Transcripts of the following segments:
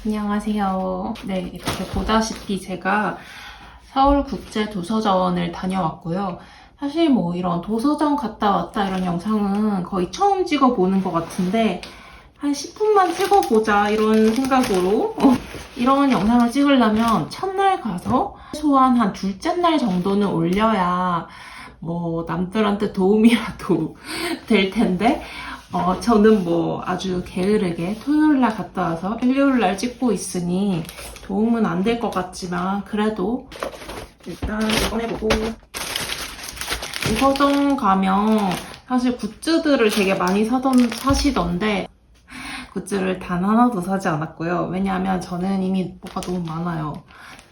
안녕하세요. 네, 이렇게 보다시피 제가 서울국제도서전을 다녀왔고요. 사실 뭐 이런 도서전 갔다 왔다 이런 영상은 거의 처음 찍어보는 것 같은데 한 10분만 찍어보자 이런 생각으로 이런 영상을 찍으려면 첫날 가서 최소한 한 둘째 날 정도는 올려야 뭐 남들한테 도움이라도 될 텐데 저는 뭐 아주 게으르게 토요일날 갔다 와서 일요일날 찍고 있으니 도움은 안 될 것 같지만 그래도 일단 이거 해보고 도서점 가면 사실 굿즈들을 되게 많이 사시던데 굿즈를 단 하나도 사지 않았고요. 왜냐하면 저는 이미 뭐가 너무 많아요.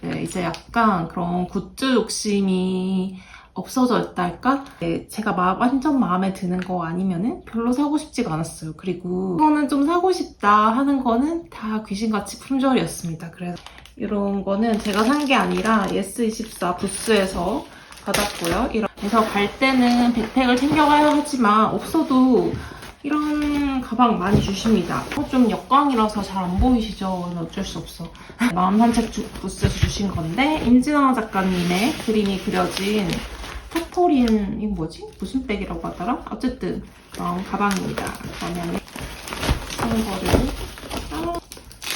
네, 이제 약간 그런 굿즈 욕심이 없어졌다 할까? 네, 제가 완전 마음에 드는 거 아니면은 별로 사고 싶지가 않았어요. 그리고 이거는 좀 사고 싶다 하는 거는 다 귀신같이 품절이었습니다. 그래서 이런 거는 제가 산 게 아니라 예스24 부스에서 받았고요. 그래서 갈 때는 백팩을 챙겨가야 하지만 없어도 이런 가방 많이 주십니다. 좀 역광이라서 잘 안 보이시죠? 어쩔 수 없어. 마음산책 부스에서 주신 건데 임진아 작가님의 그림이 그려진 타토린 이거 뭐지? 무슨 백이라고 하더라? 어쨌든 그런 가방입니다. 그러면 하는 거를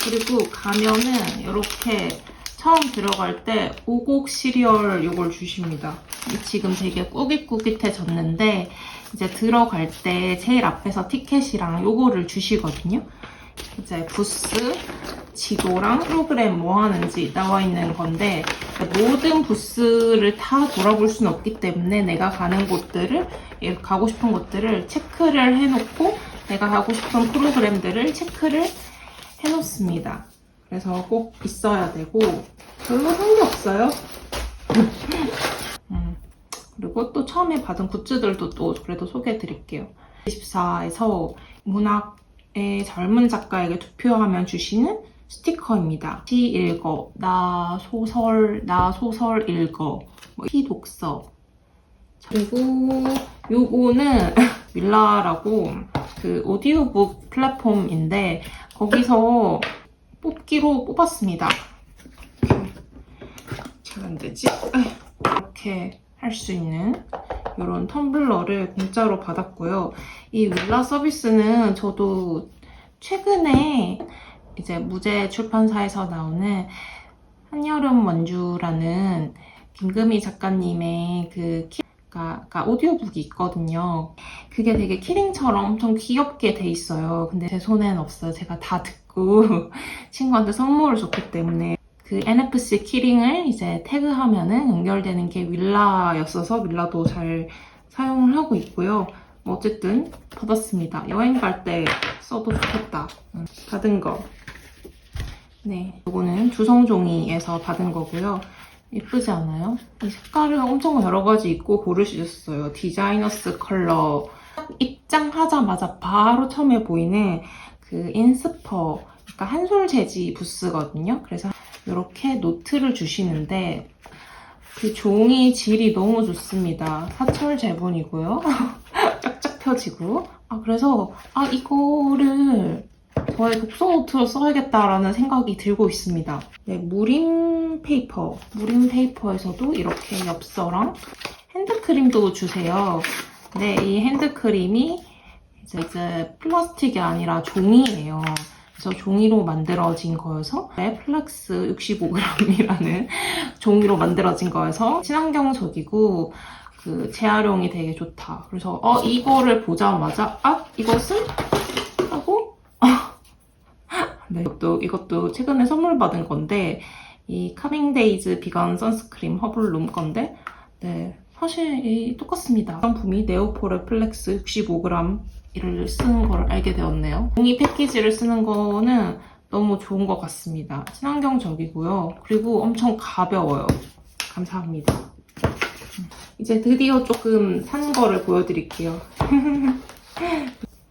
그리고 가면은 이렇게 처음 들어갈 때 오곡 시리얼 이걸 주십니다. 지금 되게 꾸깃꾸깃해졌는데 이제 들어갈 때 제일 앞에서 티켓이랑 요거를 주시거든요. 이제 부스, 지도랑 프로그램 뭐 하는지 나와 있는 건데 모든 부스를 다 돌아볼 수는 없기 때문에 내가 가고 싶은 곳들을 체크를 해놓고 내가 가고 싶은 프로그램들을 체크를 해놓습니다. 그래서 꼭 있어야 되고 별로 산 게 없어요. 그리고 또 처음에 받은 굿즈들도 또 그래도 소개해드릴게요. 24에서 문학의 젊은 작가에게 투표하면 주시는 스티커입니다. 시 읽어, 나 소설 읽어, 시 독서. 그리고 요거는 윌라라고 그 오디오북 플랫폼인데 거기서 뽑기로 뽑았습니다. 잘 안 되지? 이렇게 할 수 있는 이런 텀블러를 공짜로 받았고요. 이 윌라 서비스는 저도 최근에 이제 무제 출판사에서 나오는 한여름 원주라는 김금희 작가님의 그러니까 오디오북이 있거든요. 그게 되게 키링처럼 엄청 귀엽게 돼 있어요. 근데 제 손에는 없어요. 제가 다 듣고 친구한테 선물을 줬기 때문에 그 NFC 키링을 이제 태그하면은 연결되는 게 윌라였어서 윌라도 잘 사용을 하고 있고요. 어쨌든 받았습니다. 여행 갈 때 써도 좋겠다. 받은 거. 네, 이거는 주성종이에서 받은 거고요. 예쁘지 않아요? 이 색깔을 엄청 여러 가지 입고 고를 수 있었어요. 디자이너스 컬러. 입장하자마자 바로 처음에 보이는 그 인스퍼, 그러니까 한솔 재지 부스거든요. 그래서 이렇게 노트를 주시는데 그 종이 질이 너무 좋습니다. 사철 제본이고요. 쫙쫙 펴지고. 그래서 이거를 저의 독서 노트로 써야겠다라는 생각이 들고 있습니다. 네, 무림 페이퍼에서도 이렇게 엽서랑 핸드크림도 주세요. 네, 이 핸드크림이 이제 플라스틱이 아니라 종이에요. 그래서 종이로 만들어진 거여서 플렉스 65g이라는 종이로 만들어진 거여서 친환경적이고 그 재활용이 되게 좋다. 그래서 이거를 보자마자 이것은? 하고 네, 이것도 최근에 선물 받은 건데 이 카밍데이즈 비건 선스크림 허블룸 건데 네, 사실 똑같습니다. 상품이 네오포레 플렉스 65g을 쓰는 걸 알게 되었네요. 종이 패키지를 쓰는 거는 너무 좋은 것 같습니다. 친환경적이고요. 그리고 엄청 가벼워요. 감사합니다. 이제 드디어 조금 산 거를 보여드릴게요.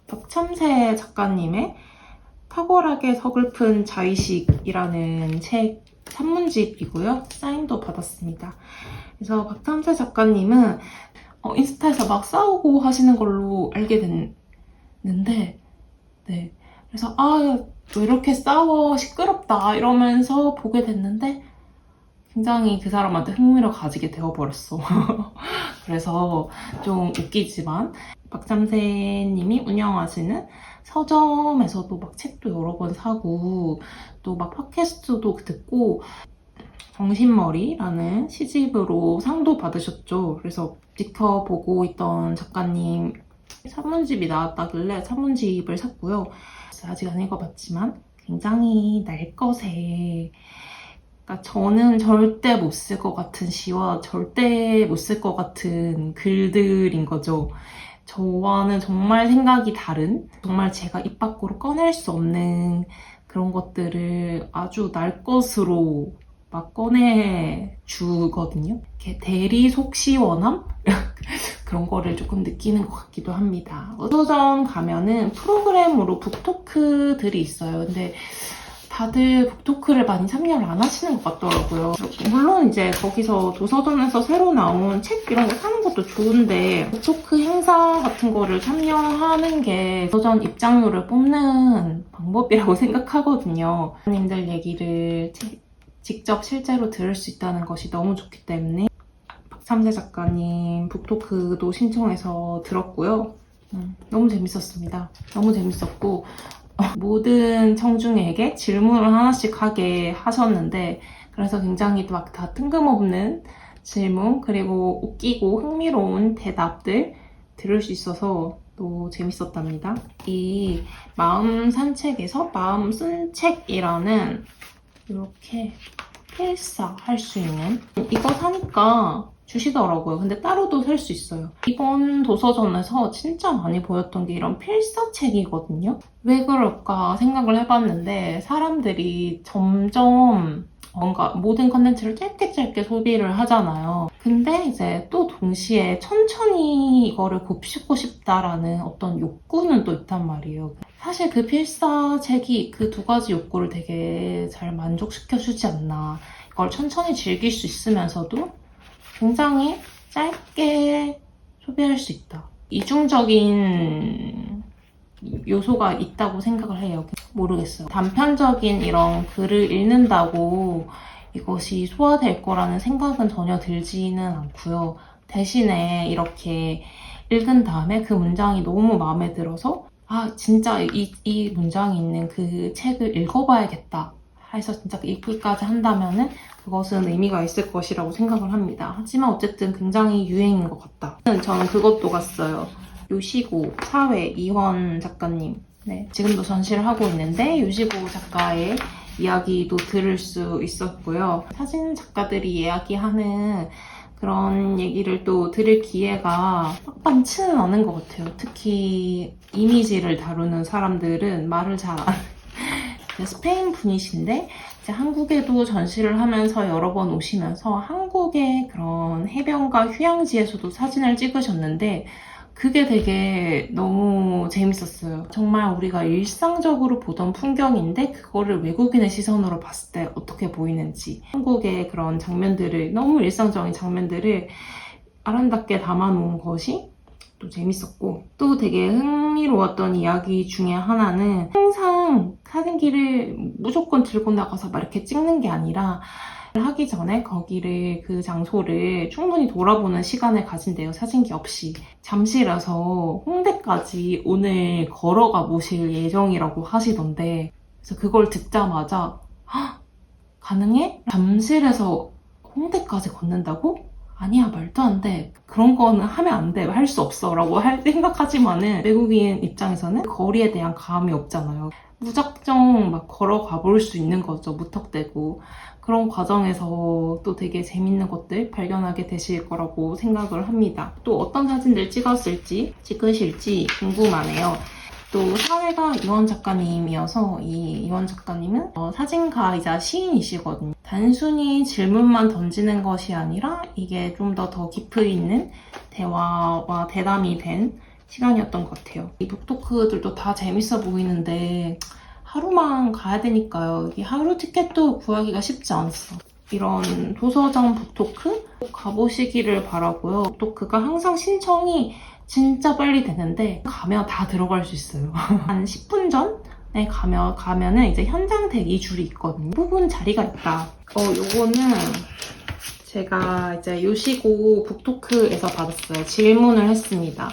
박참새 작가님의 탁월하게 서글픈 자의식이라는 책 산문집이고요. 사인도 받았습니다. 그래서 박참새 작가님은 인스타에서 막 싸우고 하시는 걸로 알게 됐는데 네, 그래서 왜 이렇게 싸워 시끄럽다 이러면서 보게 됐는데 굉장히 그 사람한테 흥미를 가지게 되어버렸어. 그래서 좀 웃기지만 박참새님이 운영하시는 서점에서도 막 책도 여러 번 사고 또 막 팟캐스트도 듣고 정신머리라는 시집으로 상도 받으셨죠. 그래서 지켜보고 있던 작가님 산문집이 나왔다길래 산문집을 샀고요. 아직 안 읽어봤지만 굉장히 날 것에 그러니까 저는 절대 못 쓸 것 같은 시와 절대 못 쓸 것 같은 글들인 거죠. 저와는 정말 생각이 다른, 정말 제가 입 밖으로 꺼낼 수 없는 그런 것들을 아주 날 것으로 막 꺼내주거든요. 이렇게 대리 속시원함? 그런 거를 조금 느끼는 것 같기도 합니다. 서점 가면은 프로그램으로 북토크들이 있어요. 근데 다들 북토크를 많이 참여를 안 하시는 것 같더라고요. 물론 이제 거기서 도서관에서 새로 나온 책 이런 거 사는 것도 좋은데 북토크 행사 같은 거를 참여하는 게 도서관 입장료를 뽑는 방법이라고 생각하거든요. 님들 얘기를 직접 실제로 들을 수 있다는 것이 너무 좋기 때문에 박참새 작가님 북토크도 신청해서 들었고요. 너무 재밌었습니다. 너무 재밌었고 모든 청중에게 질문을 하나씩 하게 하셨는데 그래서 굉장히 막 다 뜬금없는 질문 그리고 웃기고 흥미로운 대답들 들을 수 있어서 또 재밌었답니다. 이 마음 산책에서 마음 쓴 책이라는 이렇게 필사 할 수 있는 이거 사니까 주시더라고요. 근데 따로도 살 수 있어요. 이번 도서전에서 진짜 많이 보였던 게 이런 필사책이거든요. 왜 그럴까 생각을 해봤는데 사람들이 점점 뭔가 모든 컨텐츠를 짧게 소비를 하잖아요. 근데 이제 또 동시에 천천히 이거를 곱씹고 싶다라는 어떤 욕구는 또 있단 말이에요. 사실 그 필사책이 그 두 가지 욕구를 되게 잘 만족시켜주지 않나. 이걸 천천히 즐길 수 있으면서도 굉장히 짧게 소비할 수 있다. 이중적인 요소가 있다고 생각을 해요. 모르겠어요. 단편적인 이런 글을 읽는다고 이것이 소화될 거라는 생각은 전혀 들지는 않고요. 대신에 이렇게 읽은 다음에 그 문장이 너무 마음에 들어서 아 진짜 이 문장이 있는 그 책을 읽어봐야겠다 해서 진짜 읽기까지 한다면은 그것은 의미가 있을 것이라고 생각을 합니다. 하지만 어쨌든 굉장히 유행인 것 같다. 저는 그것도 갔어요. 요시고 사회 이원 작가님 네, 지금도 전시를 하고 있는데 요시고 작가의 이야기도 들을 수 있었고요. 사진 작가들이 이야기하는 그런 얘기를 또 들을 기회가 빡빡치는 않은 것 같아요. 특히 이미지를 다루는 사람들은 말을 잘 안 스페인 분이신데 이제 한국에도 전시를 하면서 여러 번 오시면서 한국의 그런 해변가 휴양지에서도 사진을 찍으셨는데 그게 되게 너무 재밌었어요. 정말 우리가 일상적으로 보던 풍경인데 그거를 외국인의 시선으로 봤을 때 어떻게 보이는지 한국의 그런 장면들을 너무 일상적인 장면들을 아름답게 담아놓은 것이 또 재밌었고 또 되게 흥미로웠던 이야기 중에 하나는 항상 사진기를 무조건 들고 나가서 막 이렇게 찍는 게 아니라 하기 전에 거기를 그 장소를 충분히 돌아보는 시간을 가진대요. 사진기 없이. 잠실에서 홍대까지 오늘 걸어가 보실 예정이라고 하시던데 그래서 그걸 듣자마자 헉, 가능해? 잠실에서 홍대까지 걷는다고? 아니야 말도 안 돼. 그런 거는 하면 안 돼. 할 수 없어 라고 생각하지만은 외국인 입장에서는 거리에 대한 감이 없잖아요. 무작정 막 걸어가 볼 수 있는 거죠. 무턱대고. 그런 과정에서 또 되게 재밌는 것들 발견하게 되실 거라고 생각을 합니다. 또 어떤 사진들 찍으실지 궁금하네요. 또 사회가 이원 작가님이어서 이 이원 작가님은 사진가이자 시인이시거든요. 단순히 질문만 던지는 것이 아니라 이게 좀 더 깊이 있는 대화와 대담이 된 시간이었던 것 같아요. 이 북토크들도 다 재밌어 보이는데 하루만 가야 되니까요. 이게 하루 티켓도 구하기가 쉽지 않았어. 이런 도서관 북토크 가보시기를 바라고요. 북토크가 항상 신청이 진짜 빨리 되는데 가면 다 들어갈 수 있어요. 한 10분 전에 가면은 이제 현장 대기 줄이 있거든요. 부분 자리가 있다. 요거는 제가 이제 요시고 북토크에서 받았어요. 질문을 했습니다.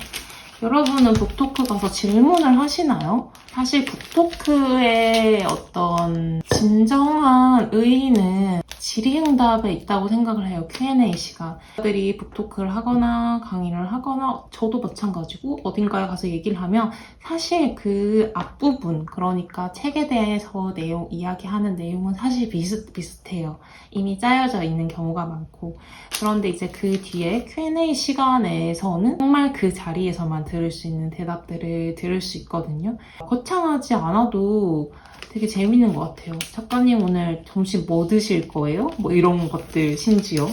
여러분은 북토크 가서 질문을 하시나요? 사실 북토크의 어떤 진정한 의의는 질의응답에 있다고 생각을 해요. Q&A 시간. 들이 북토크를 하거나 강의를 하거나 저도 마찬가지고 어딘가에 가서 얘기를 하면 사실 그 앞부분, 그러니까 책에 대해서 이야기하는 내용은 사실 비슷해요. 이미 짜여져 있는 경우가 많고. 그런데 이제 그 뒤에 Q&A 시간에서는 정말 그 자리에서만 들을 수 있는 대답들을 들을 수 있거든요. 거창하지 않아도 되게 재밌는 것 같아요. 작가님 오늘 점심 뭐 드실 거예요? 뭐 이런 것들 심지어.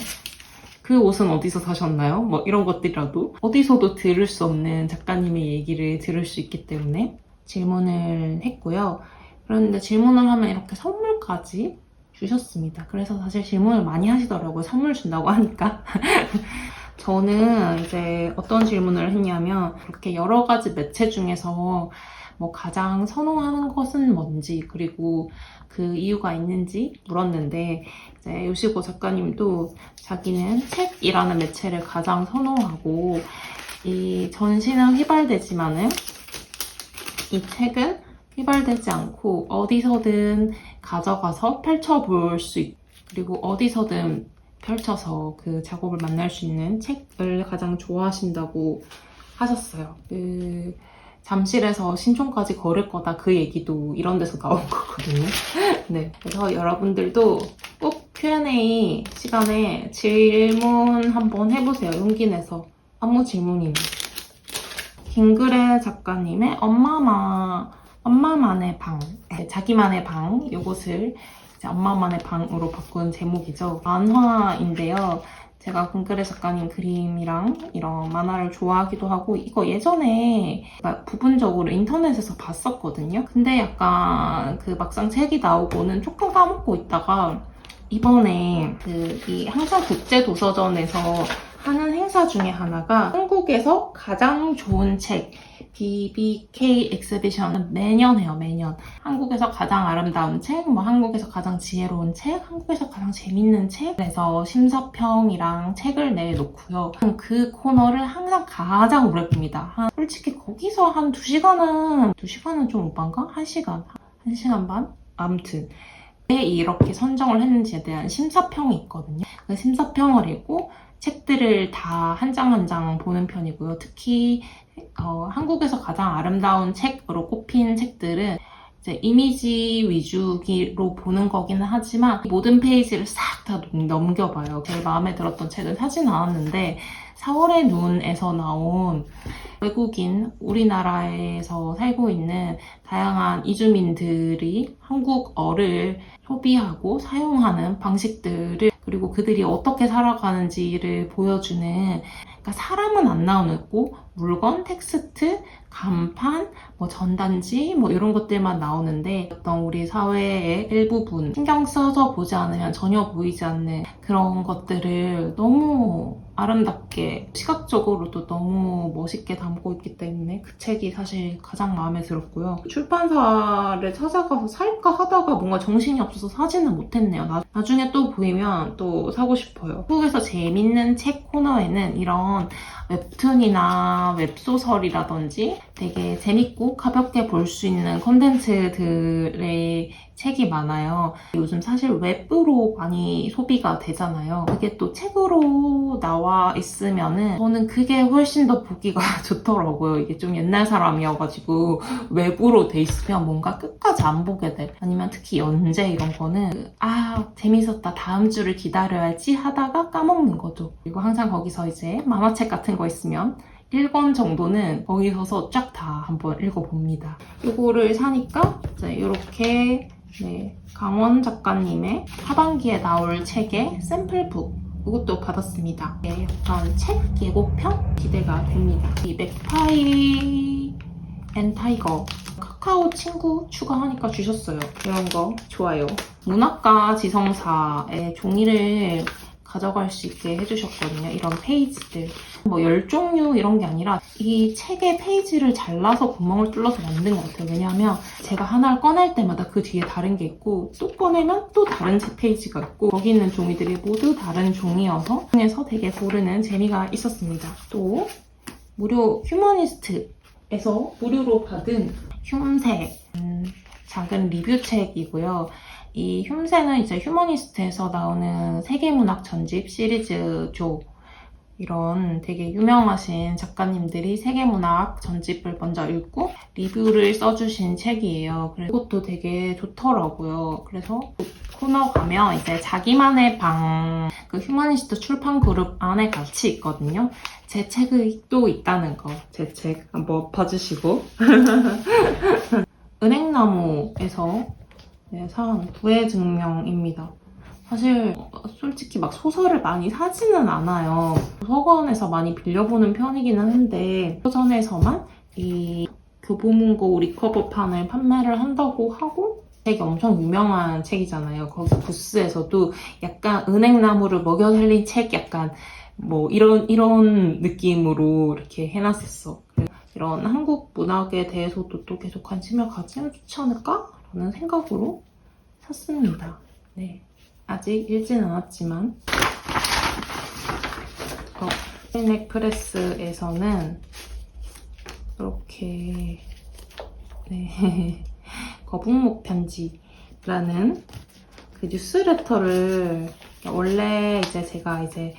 그 옷은 어디서 사셨나요? 뭐 이런 것들이라도 어디서도 들을 수 없는 작가님의 얘기를 들을 수 있기 때문에 질문을 했고요. 그런데 질문을 하면 이렇게 선물까지 주셨습니다. 그래서 사실 질문을 많이 하시더라고요. 선물 준다고 하니까. 저는 이제 어떤 질문을 했냐면 이렇게 여러 가지 매체 중에서 뭐 가장 선호하는 것은 뭔지 그리고 그 이유가 있는지 물었는데 이제 요시고 작가님도 자기는 책이라는 매체를 가장 선호하고 이 전시는 휘발되지만은 이 책은 휘발되지 않고 어디서든 가져가서 펼쳐볼 수 있고 그리고 어디서든 펼쳐서 그 작업을 만날 수 있는 책을 가장 좋아하신다고 하셨어요. 잠실에서 신촌까지 걸을 거다 그 얘기도 이런 데서 나온 거거든요. 네, 그래서 여러분들도 꼭 Q&A 시간에 질문 한번 해보세요. 용기 내서. 아무 질문이나. 김그래 작가님의 엄마만의 방, 네, 자기만의 방, 요것을 이제 엄마만의 방으로 바꾼 제목이죠. 만화인데요. 제가 김그래 작가님 그림이랑 이런 만화를 좋아하기도 하고 이거 예전에 부분적으로 인터넷에서 봤었거든요. 근데 약간 그 막상 책이 나오고는 조금 까먹고 있다가 이번에 이 항상 국제도서전에서 하는 행사 중에 하나가 한국에서 가장 좋은 책 BBK 엑스비션은 매년 해요, 매년. 한국에서 가장 아름다운 책, 뭐 한국에서 가장 지혜로운 책, 한국에서 가장 재밌는 책, 그래서 심사평이랑 책을 내놓고요. 그 코너를 항상 가장 오래 봅니다. 솔직히 거기서 한 2시간은 좀 오반가? 1시간 반? 아무튼. 왜 이렇게 선정을 했는지에 대한 심사평이 있거든요. 그 심사평을 읽고 책들을 다 한 장 한 장 보는 편이고요. 특히 한국에서 가장 아름다운 책으로 꼽힌 책들은 이제 이미지 위주로 보는 거기는 하지만 모든 페이지를 싹 다 넘겨봐요. 제일 마음에 들었던 책은 사진 않았는데 4월의 눈에서 나온 외국인, 우리나라에서 살고 있는 다양한 이주민들이 한국어를 소비하고 사용하는 방식들을 그리고 그들이 어떻게 살아가는지를 보여주는 그러니까 사람은 안 나오고 물건, 텍스트, 간판, 뭐 전단지 뭐 이런 것들만 나오는데 어떤 우리 사회의 일부분 신경 써서 보지 않으면 전혀 보이지 않는 그런 것들을 너무 아름답게 시각적으로도 너무 멋있게 담고 있기 때문에 그 책이 사실 가장 마음에 들었고요. 출판사를 찾아가서 살까 하다가 뭔가 정신이 없어서 사지는 못했네요. 나중에 또 보이면 또 사고 싶어요. 한국에서 재밌는 책 코너에는 이런 웹툰이나 웹소설이라든지 되게 재밌고 가볍게 볼 수 있는 콘텐츠들의 책이 많아요. 요즘 사실 웹으로 많이 소비가 되잖아요. 그게 또 책으로 나와 있으면은 저는 그게 훨씬 더 보기가 좋더라고요. 이게 좀 옛날 사람이어가지고 웹으로 돼 있으면 뭔가 끝까지 안 보게 돼. 아니면 특히 연재 이런 거는 재밌었다 다음 주를 기다려야지 하다가 까먹는 거죠. 그리고 항상 거기서 이제 만화책 같은 거 있으면 1권 정도는 거기 서서 쫙 다 한번 읽어봅니다. 이거를 사니까 이제 이렇게 강원 작가님의 하반기에 나올 책의 샘플북 이것도 받았습니다. 약간 책 예고편 기대가 됩니다. 이 맥파이 앤 타이거 카카오 친구 추가하니까 주셨어요. 이런 거 좋아요. 문학과 지성사의 종이를 가져갈 수 있게 해주셨거든요. 이런 페이지들. 뭐 10종류 이런 게 아니라 이 책의 페이지를 잘라서 구멍을 뚫어서 만든 것 같아요. 왜냐하면 제가 하나를 꺼낼 때마다 그 뒤에 다른 게 있고 또 꺼내면 또 다른 책 페이지가 있고 거기 있는 종이들이 모두 다른 종이어서 중에서 되게 고르는 재미가 있었습니다. 또 무료 휴머니스트에서 무료로 받은 흉세 작은 리뷰책이고요. 이 흉세는 이제 휴머니스트에서 나오는 세계문학 전집 시리즈죠. 이런 되게 유명하신 작가님들이 세계문학 전집을 먼저 읽고 리뷰를 써주신 책이에요. 그래서 이것도 되게 좋더라고요. 그래서 코너 가면 이제 자기만의 방, 그 휴머니스트 출판 그룹 안에 같이 있거든요. 제 책이 또 있다는 거. 제 책 한번 봐주시고. 은행나무에서 산 부의 증명입니다. 사실 솔직히 막 소설을 많이 사지는 않아요. 도서관에서 많이 빌려보는 편이기는 한데 서점에서만 이 교보문고 리커버판을 판매를 한다고 하고 책이 엄청 유명한 책이잖아요. 거기 부스에서도 약간 은행나무를 먹여 살린 책 약간 뭐 이런 느낌으로 이렇게 해놨었어. 이런 한국 문학에 대해서도 또 계속 관심을 가지면 좋지 않을까? 라는 생각으로 샀습니다. 네. 아직 읽진 않았지만 힐넥 프레스에서는 이렇게 네. 거북목 편지라는 그 뉴스레터를 원래 이제 제가 이제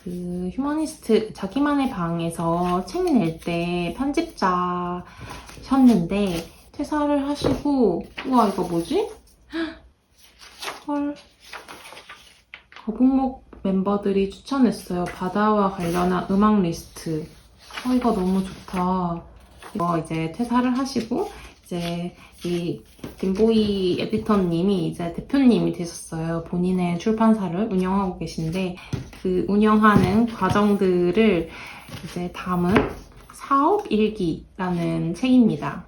그 휴머니스트 자기만의 방에서 책 낼 때 편집자셨는데 퇴사를 하시고 우와 이거 뭐지? 헐 거북목 멤버들이 추천했어요. 바다와 관련한 음악 리스트. 이거 너무 좋다. 이거 이제 퇴사를 하시고 이제 이 김보희 에디터님이 이제 대표님이 되셨어요. 본인의 출판사를 운영하고 계신데 그 운영하는 과정들을 이제 담은 사업 일기라는 책입니다.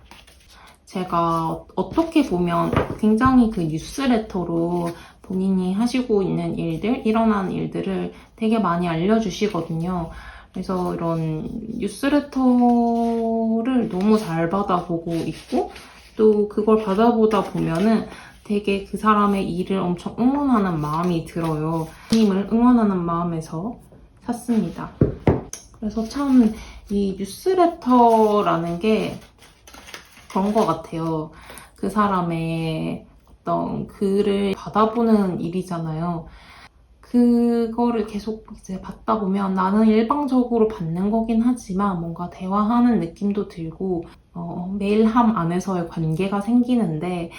제가 어떻게 보면 굉장히 그 뉴스레터로 본인이 하시고 있는 일들, 일어난 일들을 되게 많이 알려주시거든요. 그래서 이런 뉴스레터를 너무 잘 받아보고 있고 또 그걸 받아보다 보면은 되게 그 사람의 일을 엄청 응원하는 마음이 들어요. 님을 응원하는 마음에서 샀습니다. 그래서 참 이 뉴스레터라는 게 그런 것 같아요. 그 사람의 어떤 글을 받아보는 일이잖아요. 그거를 계속 이제 받다 보면 나는 일방적으로 받는 거긴 하지만 뭔가 대화하는 느낌도 들고 메일함 안에서의 관계가 생기는데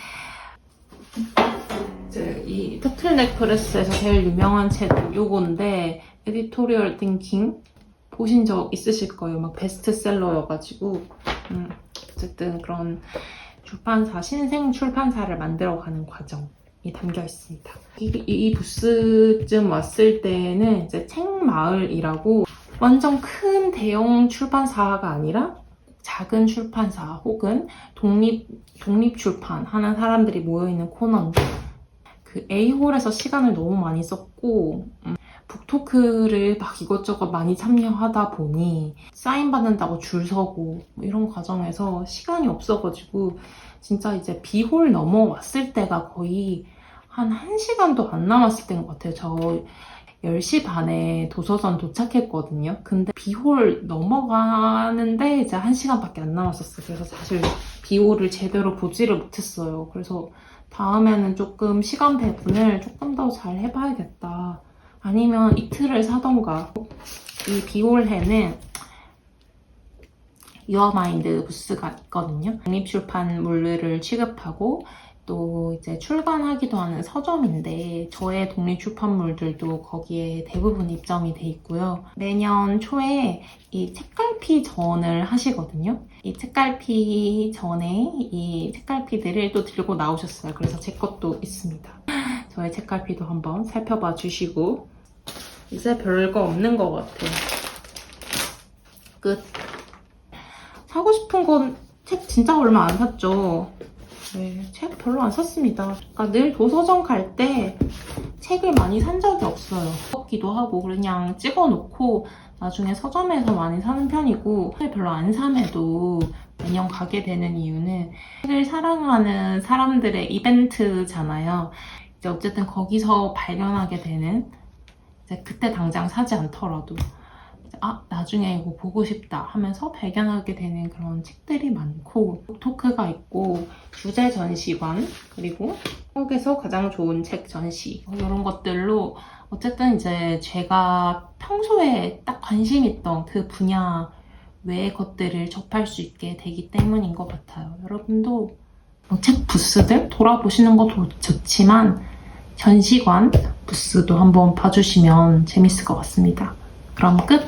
이제 이 터틀넥 프레스에서 제일 유명한 책 요건데 에디토리얼 띵킹 보신 적 있으실 거예요. 막 베스트셀러여가지고 어쨌든 그런 출판사, 신생 출판사를 만들어가는 과정이 담겨 있습니다. 이 부스쯤 왔을 때는 이제 책마을이라고 완전 큰 대형 출판사가 아니라 작은 출판사 혹은 독립 출판 하는 사람들이 모여있는 코너인데 그 A홀에서 시간을 너무 많이 썼고 북토크를 막 이것저것 많이 참여하다 보니 사인 받는다고 줄 서고 뭐 이런 과정에서 시간이 없어가지고 진짜 이제 B홀 넘어왔을 때가 거의 한 1시간도 안 남았을 때인 것 같아요. 저 10시 반에 도서관 도착했거든요. 근데 B홀 넘어가는데 이제 1시간밖에 안 남았었어요. 그래서 사실 B홀을 제대로 보지를 못했어요. 그래서 다음에는 조금 시간 배분을 조금 더 잘 해봐야겠다. 아니면 이틀을 사던가. 이 B홀에는 유어마인드 부스가 있거든요. 독립출판물을 취급하고 또 이제 출간하기도 하는 서점인데 저의 독립출판물들도 거기에 대부분 입점이 돼 있고요. 매년 초에 이 책갈피전을 하시거든요. 이 책갈피 전에 이 책갈피들을 또 들고 나오셨어요. 그래서 제 것도 있습니다. 저의 책갈피도 한번 살펴봐 주시고 이제 별거 없는 것 같아요. 끝. 사고 싶은 건 책 진짜 얼마 안 샀죠. 네, 책 별로 안 샀습니다. 그러니까 늘 도서관 갈 때 책을 많이 산 적이 없어요. 읽기도 하고 그냥 찍어놓고 나중에 서점에서 많이 사는 편이고 책을 별로 안 사매도 매년 가게 되는 이유는 책을 사랑하는 사람들의 이벤트잖아요. 이제 어쨌든 거기서 발견하게 되는 이제 그때 당장 사지 않더라도 나중에 이거 보고 싶다 하면서 발견하게 되는 그런 책들이 많고 토크가 있고 주제 전시관 그리고 한국에서 가장 좋은 책 전시 이런 것들로 어쨌든 이제 제가 평소에 딱 관심 있던 그 분야 외의 것들을 접할 수 있게 되기 때문인 것 같아요. 여러분도 책 부스들 돌아보시는 것도 좋지만 전시관 부스도 한번 봐주시면 재밌을 것 같습니다. 그럼 끝!